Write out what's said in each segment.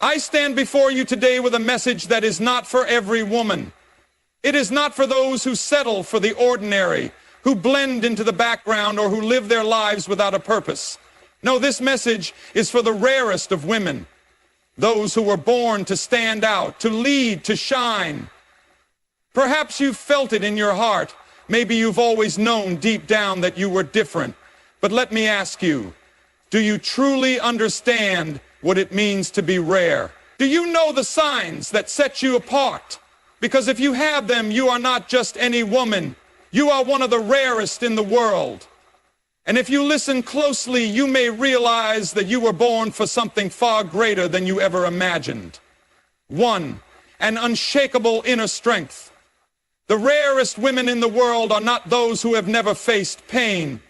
I stand before you today with a message that is not for every woman. It is not for those who settle for the ordinary, who blend into the background, or who live their lives without a purpose. No, this message is for the rarest of women, those who were born to stand out, to lead, to shine. Perhaps you've felt it in your heart. Maybe you've always known deep down that you were different. But let me ask you, do you truly understand what it means to be rare? Do you know the signs that set you apart? Because if you have them, you are not just any woman. You are one of the rarest in the world. And if you listen closely, you may realize that you were born for something far greater than you ever imagined. One, an unshakable inner strength. The rarest women in the world are not those who have never faced pain.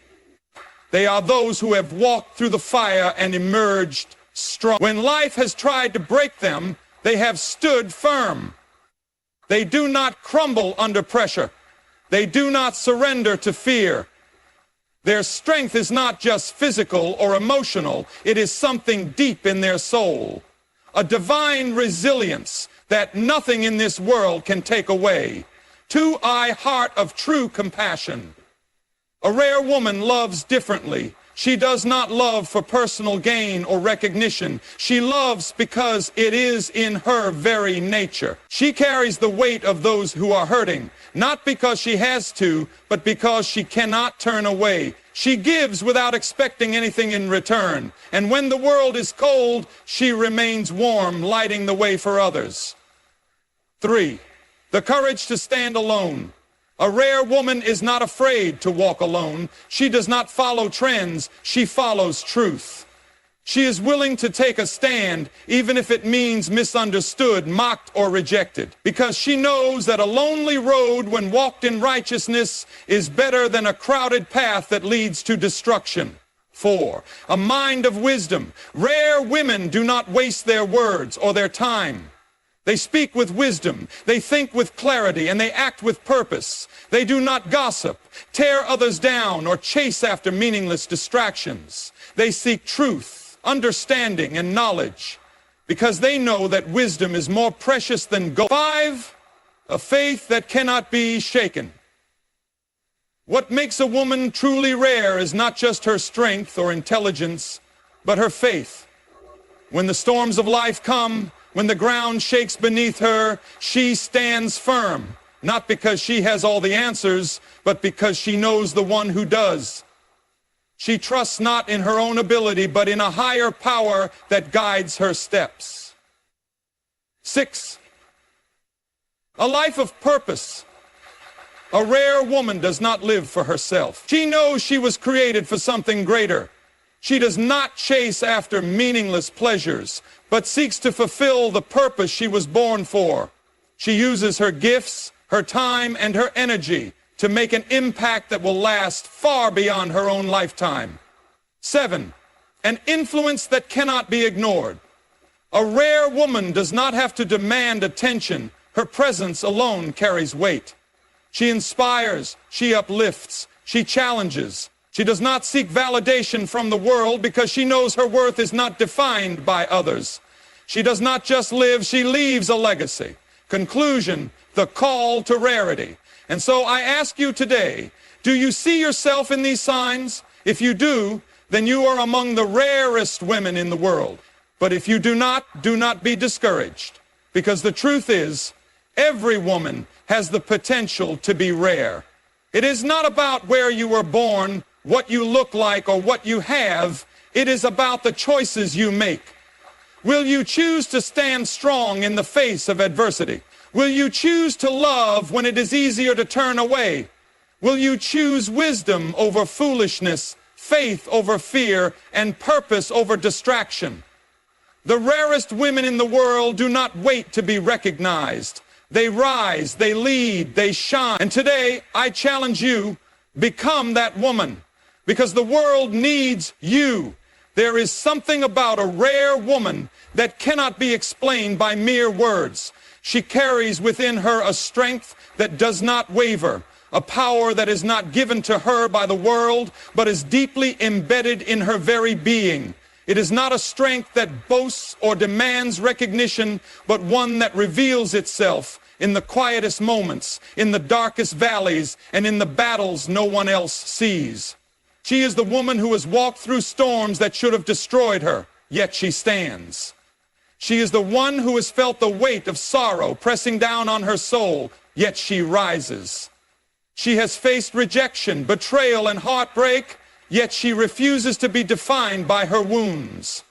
They are those who have walked through the fire and emerged strong. When life has tried to break them, they have stood firm. They do not crumble under pressure. They do not surrender to fear. Their strength is not just physical or emotional. It is something deep in their soul, a divine resilience that nothing in this world can take away. Two-eye heart of true compassion. A rare woman loves differently. She does not love for personal gain or recognition. She loves because it is in her very nature. She carries the weight of those who are hurting, not because she has to, but because she cannot turn away. She gives without expecting anything in return. And when the world is cold, she remains warm, lighting the way for others. 3, the courage to stand alone. A rare woman is not afraid to walk alone. She does not follow trends. She follows truth. She is willing to take a stand, even if it means misunderstood, mocked, or rejected, because she knows that a lonely road, when walked in righteousness, is better than a crowded path that leads to destruction. 4, a mind of wisdom. Rare women do not waste their words or their time. They speak with wisdom, they think with clarity, and they act with purpose. They do not gossip, tear others down, or chase after meaningless distractions. They seek truth, understanding, and knowledge, because they know that wisdom is more precious than gold. 5, a faith that cannot be shaken. What makes a woman truly rare is not just her strength or intelligence, but her faith. When the storms of life come, when the ground shakes beneath her, she stands firm, not because she has all the answers, but because she knows the one who does. She trusts not in her own ability, but in a higher power that guides her steps. 6, a life of purpose. A rare woman does not live for herself. She knows she was created for something greater. She does not chase after meaningless pleasures, but seeks to fulfill the purpose she was born for. She uses her gifts, her time, and her energy to make an impact that will last far beyond her own lifetime. 7, an influence that cannot be ignored. A rare woman does not have to demand attention. Her presence alone carries weight. She inspires, she uplifts, she challenges. She does not seek validation from the world because she knows her worth is not defined by others. She does not just live, she leaves a legacy. Conclusion, the call to rarity. And so I ask you today, do you see yourself in these signs? If you do, then you are among the rarest women in the world. But if you do not be discouraged. Because the truth is, every woman has the potential to be rare. It is not about where you were born, what you look like, or what you have. It is about the choices you make. Will you choose to stand strong in the face of adversity? Will you choose to love when it is easier to turn away? Will you choose wisdom over foolishness, faith over fear, and purpose over distraction? The rarest women in the world do not wait to be recognized. They rise, they lead, they shine. And today, I challenge you, become that woman. Because the world needs you. There is something about a rare woman that cannot be explained by mere words. She carries within her a strength that does not waver, a power that is not given to her by the world, but is deeply embedded in her very being. It is not a strength that boasts or demands recognition, but one that reveals itself in the quietest moments, in the darkest valleys, and in the battles no one else sees. She is the woman who has walked through storms that should have destroyed her, yet she stands. She is the one who has felt the weight of sorrow pressing down on her soul, yet she rises. She has faced rejection, betrayal, and heartbreak, yet she refuses to be defined by her wounds.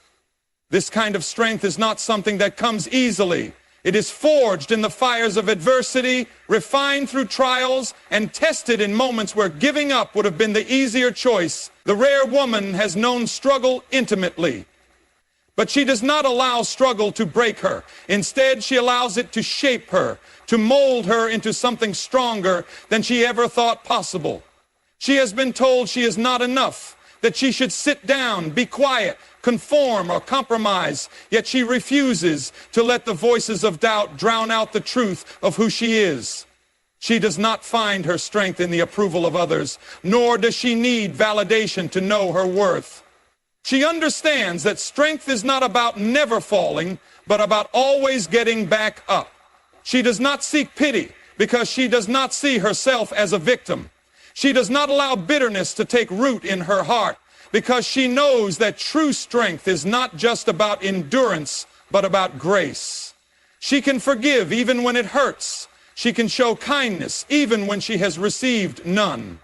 This kind of strength is not something that comes easily. It is forged in the fires of adversity, refined through trials, and tested in moments where giving up would have been the easier choice. The rare woman has known struggle intimately. But she does not allow struggle to break her. Instead, she allows it to shape her, to mold her into something stronger than she ever thought possible. She has been told she is not enough, that she should sit down, be quiet, conform, or compromise, yet she refuses to let the voices of doubt drown out the truth of who she is. She does not find her strength in the approval of others, nor does she need validation to know her worth. She understands that strength is not about never falling, but about always getting back up. She does not seek pity because she does not see herself as a victim. She does not allow bitterness to take root in her heart because she knows that true strength is not just about endurance, but about grace. She can forgive even when it hurts. She can show kindness even when she has received none.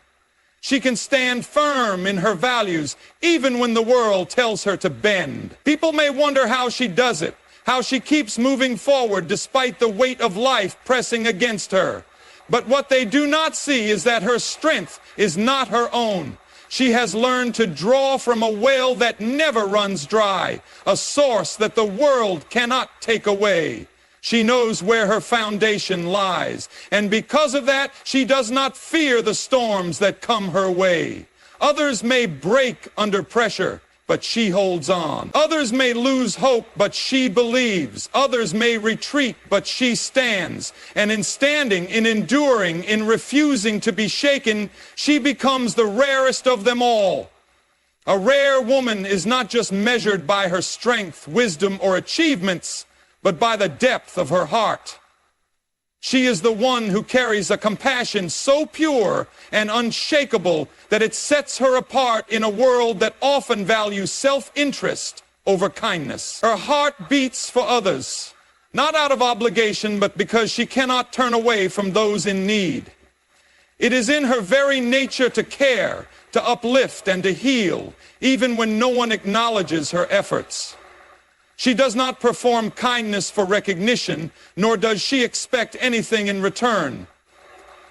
She can stand firm in her values even when the world tells her to bend. People may wonder how she does it, how she keeps moving forward despite the weight of life pressing against her. But what they do not see is that her strength is not her own. She has learned to draw from a well that never runs dry, a source that the world cannot take away. She knows where her foundation lies, and because of that, she does not fear the storms that come her way. Others may break under pressure, but she holds on. Others may lose hope, but she believes. Others may retreat, but she stands. And in standing, in enduring, in refusing to be shaken, she becomes the rarest of them all. A rare woman is not just measured by her strength, wisdom, or achievements, but by the depth of her heart. She is the one who carries a compassion so pure and unshakable that it sets her apart in a world that often values self-interest over kindness. Her heart beats for others, not out of obligation, but because she cannot turn away from those in need. It is in her very nature to care, to uplift, and to heal, even when no one acknowledges her efforts. She does not perform kindness for recognition, nor does she expect anything in return.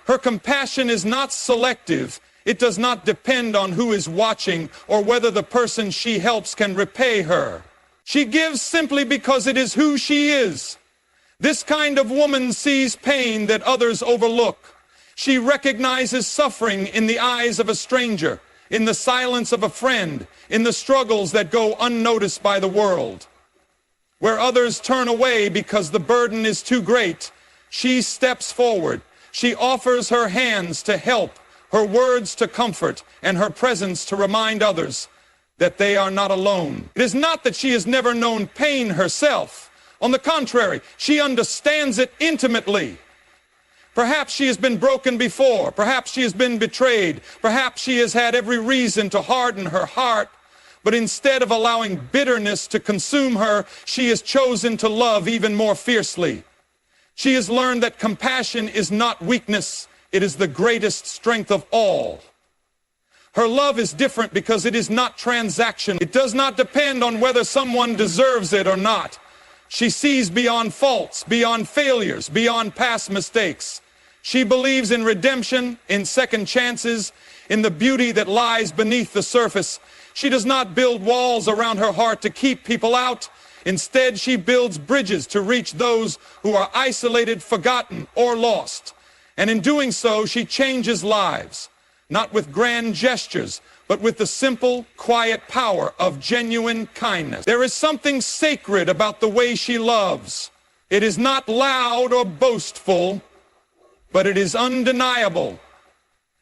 Her compassion is not selective. It does not depend on who is watching or whether the person she helps can repay her. She gives simply because it is who she is. This kind of woman sees pain that others overlook. She recognizes suffering in the eyes of a stranger, in the silence of a friend, in the struggles that go unnoticed by the world. Where others turn away because the burden is too great, she steps forward. She offers her hands to help, her words to comfort, and her presence to remind others that they are not alone. It is not that she has never known pain herself. On the contrary, she understands it intimately. Perhaps she has been broken before. Perhaps she has been betrayed. Perhaps she has had every reason to harden her heart. But instead of allowing bitterness to consume her, she has chosen to love even more fiercely. She has learned that compassion is not weakness. It is the greatest strength of all. Her love is different because it is not transactional. It does not depend on whether someone deserves it or not. She sees beyond faults, beyond failures, beyond past mistakes. She believes in redemption, in second chances, in the beauty that lies beneath the surface. She does not build walls around her heart to keep people out. Instead, she builds bridges to reach those who are isolated, forgotten, or lost. And in doing so, she changes lives, not with grand gestures, but with the simple, quiet power of genuine kindness. There is something sacred about the way she loves. It is not loud or boastful, but it is undeniable.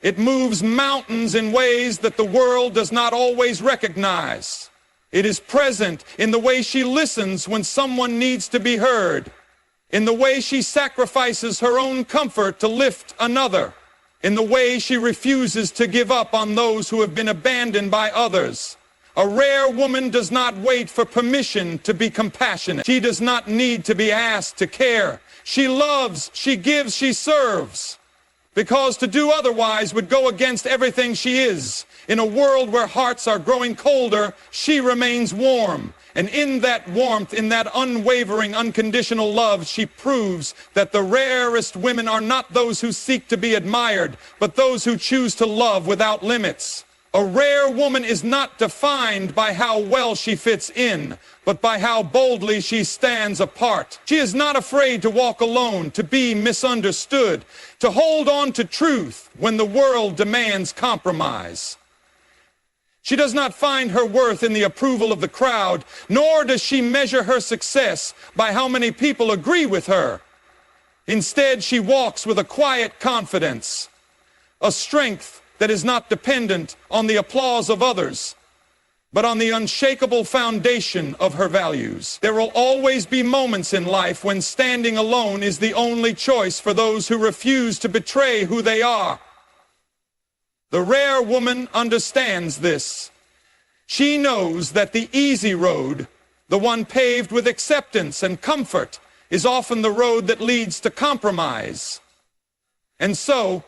It moves mountains in ways that the world does not always recognize. It is present in the way she listens when someone needs to be heard, in the way she sacrifices her own comfort to lift another, in the way she refuses to give up on those who have been abandoned by others. A rare woman does not wait for permission to be compassionate. She does not need to be asked to care. She loves, she gives, she serves. Because to do otherwise would go against everything she is. In a world where hearts are growing colder, she remains warm. And in that warmth, in that unwavering, unconditional love, she proves that the rarest women are not those who seek to be admired, but those who choose to love without limits. A rare woman is not defined by how well she fits in, but by how boldly she stands apart. She is not afraid to walk alone, to be misunderstood, to hold on to truth when the world demands compromise. She does not find her worth in the approval of the crowd, nor does she measure her success by how many people agree with her. Instead, she walks with a quiet confidence, a strength that is not dependent on the applause of others, but on the unshakable foundation of her values. There will always be moments in life when standing alone is the only choice for those who refuse to betray who they are. The rare woman understands this. She knows that the easy road, the one paved with acceptance and comfort, is often the road that leads to compromise. And so,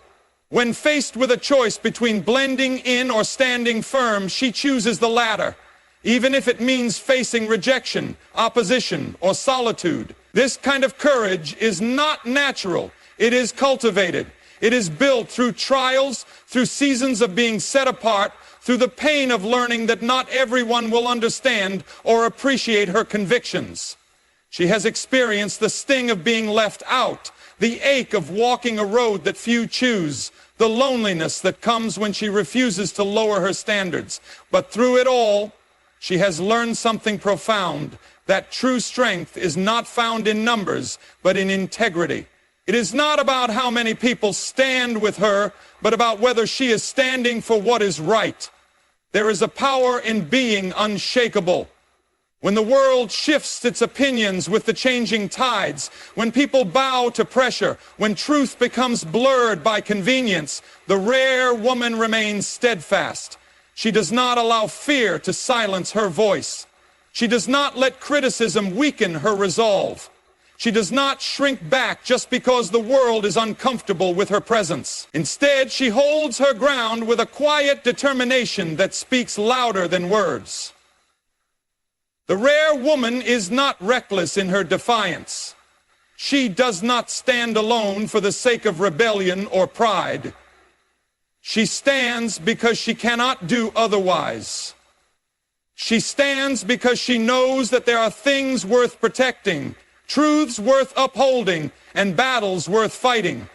when faced with a choice between blending in or standing firm, she chooses the latter, even if it means facing rejection, opposition, or solitude. This kind of courage is not natural. It is cultivated. It is built through trials, through seasons of being set apart, through the pain of learning that not everyone will understand or appreciate her convictions. She has experienced the sting of being left out, the ache of walking a road that few choose, the loneliness that comes when she refuses to lower her standards. But through it all, she has learned something profound, that true strength is not found in numbers, but in integrity. It is not about how many people stand with her, but about whether she is standing for what is right. There is a power in being unshakable. When the world shifts its opinions with the changing tides, when people bow to pressure, when truth becomes blurred by convenience, the rare woman remains steadfast. She does not allow fear to silence her voice. She does not let criticism weaken her resolve. She does not shrink back just because the world is uncomfortable with her presence. Instead, she holds her ground with a quiet determination that speaks louder than words. The rare woman is not reckless in her defiance. She does not stand alone for the sake of rebellion or pride. She stands because she cannot do otherwise. She stands because she knows that there are things worth protecting, truths worth upholding, and battles worth fighting.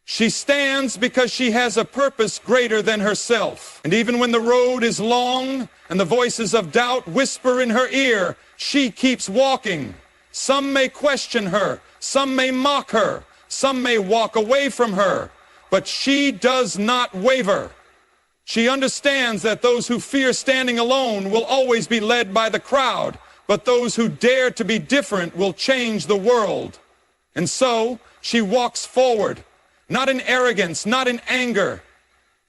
She stands because she has a purpose greater than herself. And even when the road is long and the voices of doubt whisper in her ear, she keeps walking. Some may question her, some may mock her, some may walk away from her, but she does not waver. She understands that those who fear standing alone will always be led by the crowd, but those who dare to be different will change the world. And so she walks forward, not in arrogance, not in anger,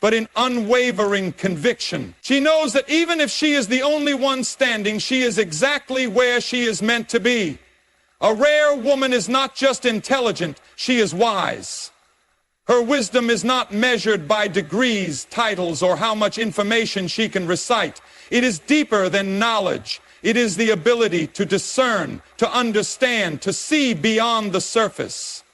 but in unwavering conviction. She knows that even if she is the only one standing, she is exactly where she is meant to be. A rare woman is not just intelligent, she is wise. Her wisdom is not measured by degrees, titles, or how much information she can recite. It is deeper than knowledge. It is the ability to discern, to understand, to see beyond the surface.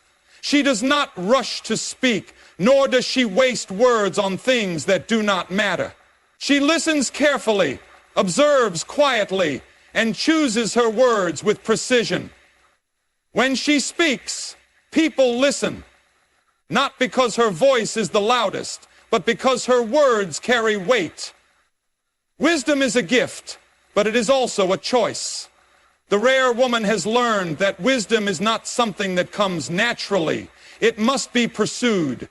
She does not rush to speak, nor does she waste words on things that do not matter. She listens carefully, observes quietly, and chooses her words with precision. When she speaks, people listen, not because her voice is the loudest, but because her words carry weight. Wisdom is a gift, but it is also a choice. The rare woman has learned that wisdom is not something that comes naturally. It must be pursued.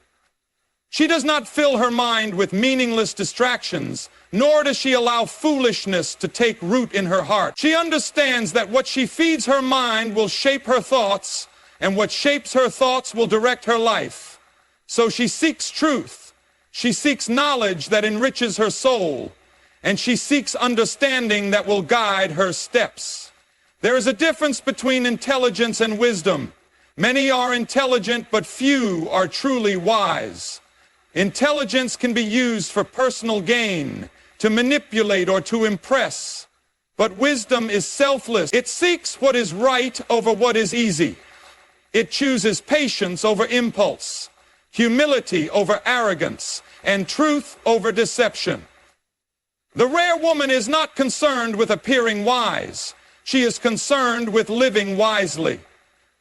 She does not fill her mind with meaningless distractions, nor does she allow foolishness to take root in her heart. She understands that what she feeds her mind will shape her thoughts, and what shapes her thoughts will direct her life. So she seeks truth. She seeks knowledge that enriches her soul, and she seeks understanding that will guide her steps. There is a difference between intelligence and wisdom. Many are intelligent, but few are truly wise. Intelligence can be used for personal gain, to manipulate or to impress. But wisdom is selfless. It seeks what is right over what is easy. It chooses patience over impulse, humility over arrogance, and truth over deception. The rare woman is not concerned with appearing wise. She is concerned with living wisely.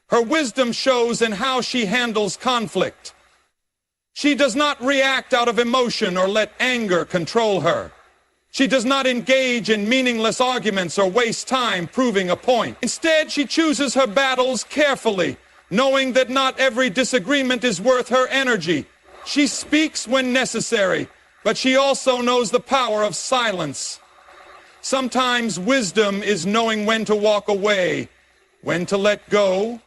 Her wisdom shows in how she handles conflict. She does not react out of emotion or let anger control her. She does not engage in meaningless arguments or waste time proving a point. Instead, she chooses her battles carefully, knowing that not every disagreement is worth her energy. She speaks when necessary, but she also knows the power of silence. Sometimes wisdom is knowing when to walk away, when to let go,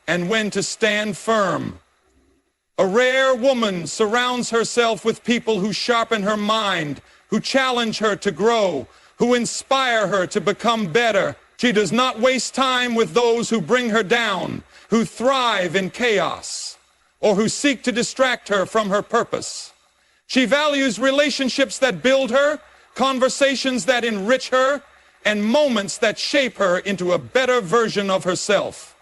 and when to stand firm. A rare woman surrounds herself with people who sharpen her mind, who challenge her to grow, who inspire her to become better. She does not waste time with those who bring her down, who thrive in chaos, or who seek to distract her from her purpose. She values relationships that build her, conversations that enrich her, and moments that shape her into a better version of herself.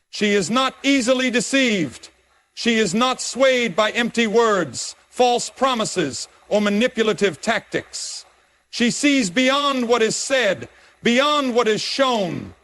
She is not easily deceived. She is not swayed by empty words, false promises, or manipulative tactics. She sees beyond what is said, beyond what is shown,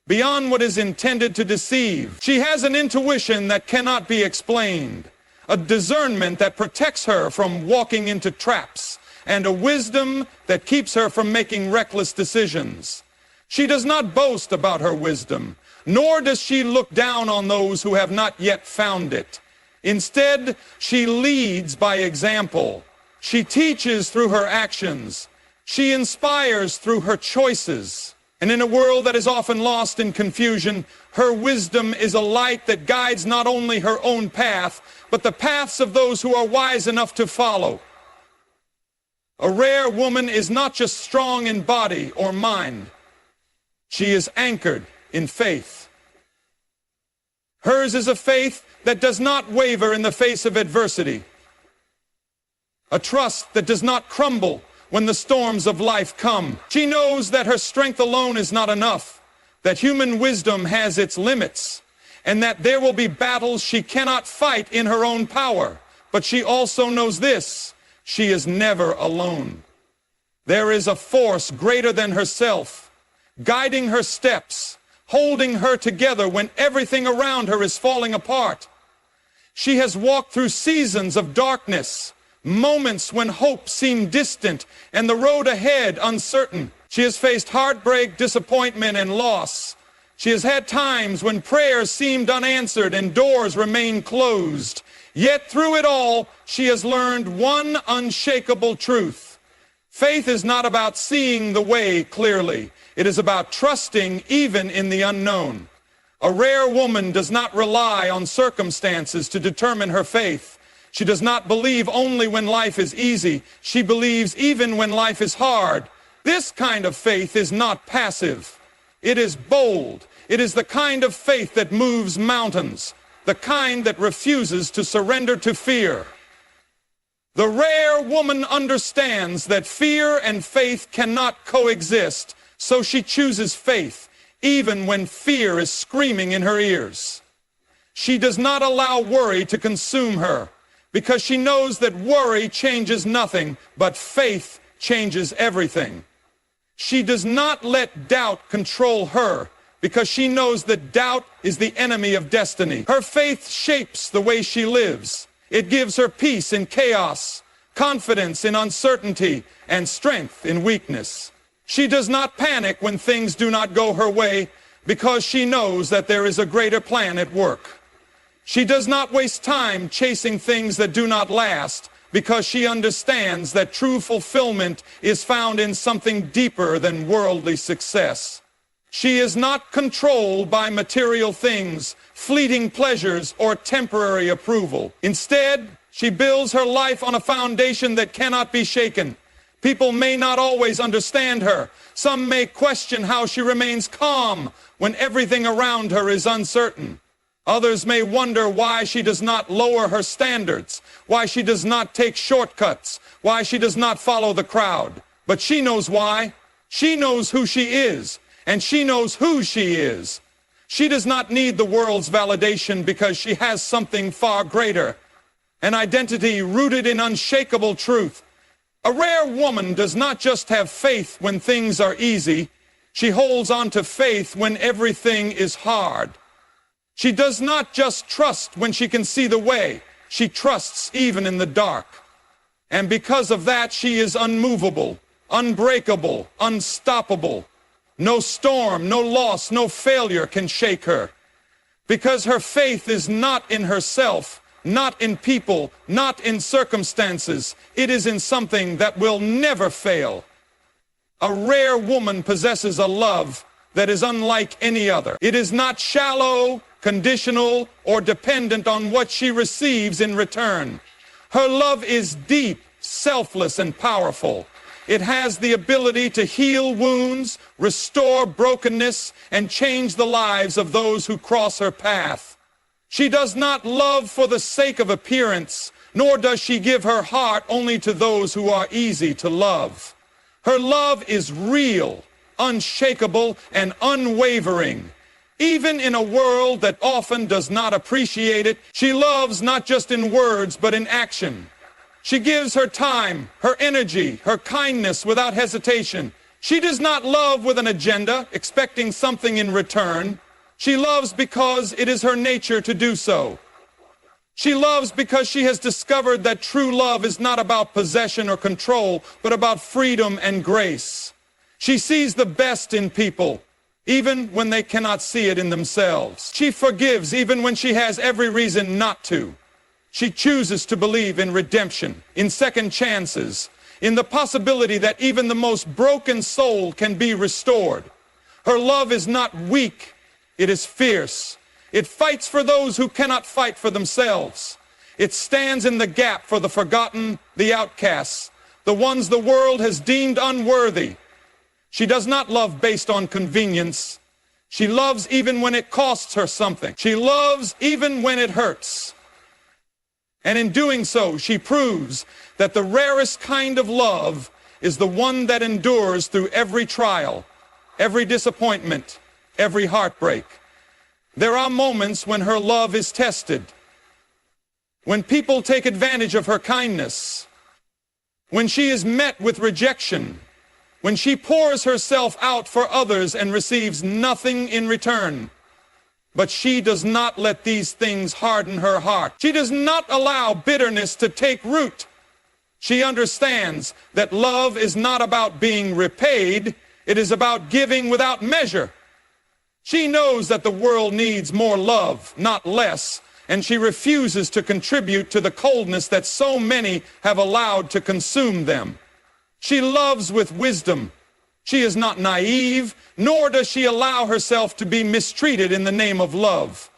beyond what is intended to deceive. She has an intuition that cannot be explained, a discernment that protects her from walking into traps, and a wisdom that keeps her from making reckless decisions. She does not boast about her wisdom, nor does she look down on those who have not yet found it. Instead, she leads by example. She teaches through her actions. She inspires through her choices. And in a world that is often lost in confusion, her wisdom is a light that guides not only her own path, but the paths of those who are wise enough to follow. A rare woman is not just strong in body or mind. She is anchored in faith. Hers is a faith that does not waver in the face of adversity. A trust that does not crumble when the storms of life come. She knows that her strength alone is not enough, that human wisdom has its limits, and that there will be battles she cannot fight in her own power. But she also knows this: she is never alone. There is a force greater than herself, guiding her steps, holding her together when everything around her is falling apart. She has walked through seasons of darkness, moments when hope seemed distant and the road ahead uncertain. She has faced heartbreak, disappointment, and loss. She has had times when prayers seemed unanswered and doors remained closed. Yet through it all, she has learned one unshakable truth. Faith is not about seeing the way clearly. It is about trusting even in the unknown. A rare woman does not rely on circumstances to determine her faith. She does not believe only when life is easy. She believes even when life is hard. This kind of faith is not passive. It is bold. It is the kind of faith that moves mountains, the kind that refuses to surrender to fear. The rare woman understands that fear and faith cannot coexist, so she chooses faith, even when fear is screaming in her ears. She does not allow worry to consume her, because she knows that worry changes nothing, but faith changes everything. She does not let doubt control her, because she knows that doubt is the enemy of destiny. Her faith shapes the way she lives. It gives her peace in chaos, confidence in uncertainty, and strength in weakness. She does not panic when things do not go her way, because she knows that there is a greater plan at work. She does not waste time chasing things that do not last, because she understands that true fulfillment is found in something deeper than worldly success. She is not controlled by material things, fleeting pleasures, or temporary approval. Instead, she builds her life on a foundation that cannot be shaken. People may not always understand her. Some may question how she remains calm when everything around her is uncertain. Others may wonder why she does not lower her standards, why she does not take shortcuts, why she does not follow the crowd. But she knows why. She knows who she is, and she knows who she is. She does not need the world's validation because she has something far greater, an identity rooted in unshakable truth. A rare woman does not just have faith when things are easy. She holds on to faith when everything is hard. She does not just trust when she can see the way. She trusts even in the dark. And because of that, she is unmovable, unbreakable, unstoppable. No storm, no loss, no failure can shake her. Because her faith is not in herself, not in people, not in circumstances. It is in something that will never fail. A rare woman possesses a love that is unlike any other. It is not shallow, conditional, or dependent on what she receives in return. Her love is deep, selfless, and powerful. It has the ability to heal wounds, restore brokenness, and change the lives of those who cross her path. She does not love for the sake of appearance, nor does she give her heart only to those who are easy to love. Her love is real, unshakable, and unwavering. Even in a world that often does not appreciate it, she loves not just in words, but in action. She gives her time, her energy, her kindness without hesitation. She does not love with an agenda, expecting something in return. She loves because it is her nature to do so. She loves because she has discovered that true love is not about possession or control, but about freedom and grace. She sees the best in people, even when they cannot see it in themselves. She forgives even when she has every reason not to. She chooses to believe in redemption, in second chances, in the possibility that even the most broken soul can be restored. Her love is not weak, it is fierce. It fights for those who cannot fight for themselves. It stands in the gap for the forgotten, the outcasts, the ones the world has deemed unworthy. She does not love based on convenience. She loves even when it costs her something. She loves even when it hurts. And in doing so, she proves that the rarest kind of love is the one that endures through every trial, every disappointment, every heartbreak. There are moments when her love is tested, when people take advantage of her kindness, when she is met with rejection, when she pours herself out for others and receives nothing in return. But she does not let these things harden her heart. She does not allow bitterness to take root. She understands that love is not about being repaid. It is about giving without measure. She knows that the world needs more love, not less, and she refuses to contribute to the coldness that so many have allowed to consume them. She loves with wisdom. She is not naive, nor does she allow herself to be mistreated in the name of love.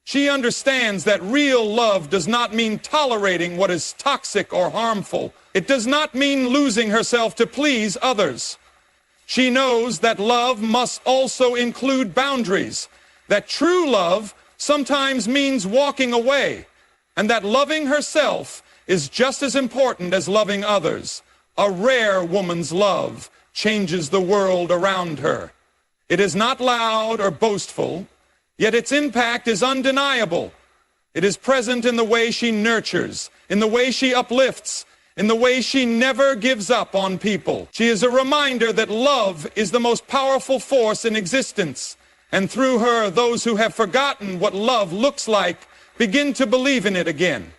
She understands that real love does not mean tolerating what is toxic or harmful. It does not mean losing herself to please others. She knows that love must also include boundaries, that true love sometimes means walking away, and that loving herself is just as important as loving others. A rare woman's love changes the world around her. It is not loud or boastful, yet its impact is undeniable. It is present in the way she nurtures, in the way she uplifts, in the way she never gives up on people. She is a reminder that love is the most powerful force in existence, and through her, those who have forgotten what love looks like begin to believe in it again.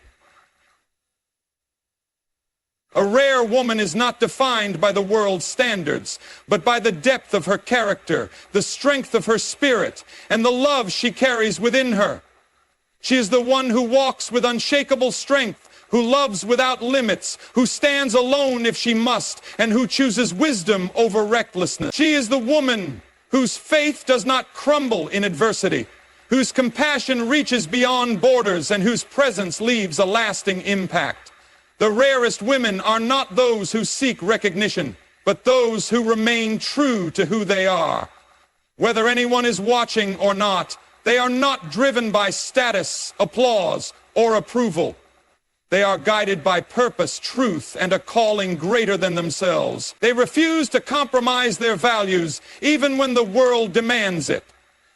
A rare woman is not defined by the world's standards, but by the depth of her character, the strength of her spirit, and the love she carries within her. She is the one who walks with unshakable strength, who loves without limits, who stands alone if she must, and who chooses wisdom over recklessness. She is the woman whose faith does not crumble in adversity, whose compassion reaches beyond borders, and whose presence leaves a lasting impact. The rarest women are not those who seek recognition, but those who remain true to who they are. Whether anyone is watching or not, they are not driven by status, applause, or approval. They are guided by purpose, truth, and a calling greater than themselves. They refuse to compromise their values, even when the world demands it.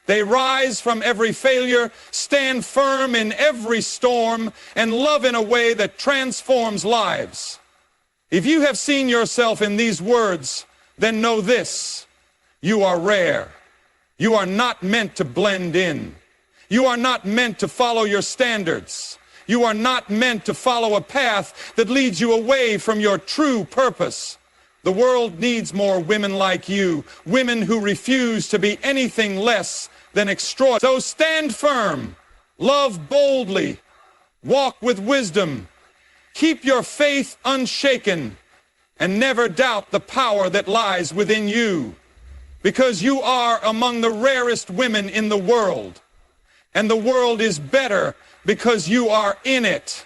They rise from every failure, stand firm in every storm, and love in a way that transforms lives. If you have seen yourself in these words, then know this: you are rare. You are not meant to blend in. You are not meant to follow your standards. You are not meant to follow a path that leads you away from your true purpose. The world needs more women like you, women who refuse to be anything less than extraordinary. So stand firm, love boldly, walk with wisdom, keep your faith unshaken, and never doubt the power that lies within you, because you are among the rarest women in the world, and the world is better because you are in it.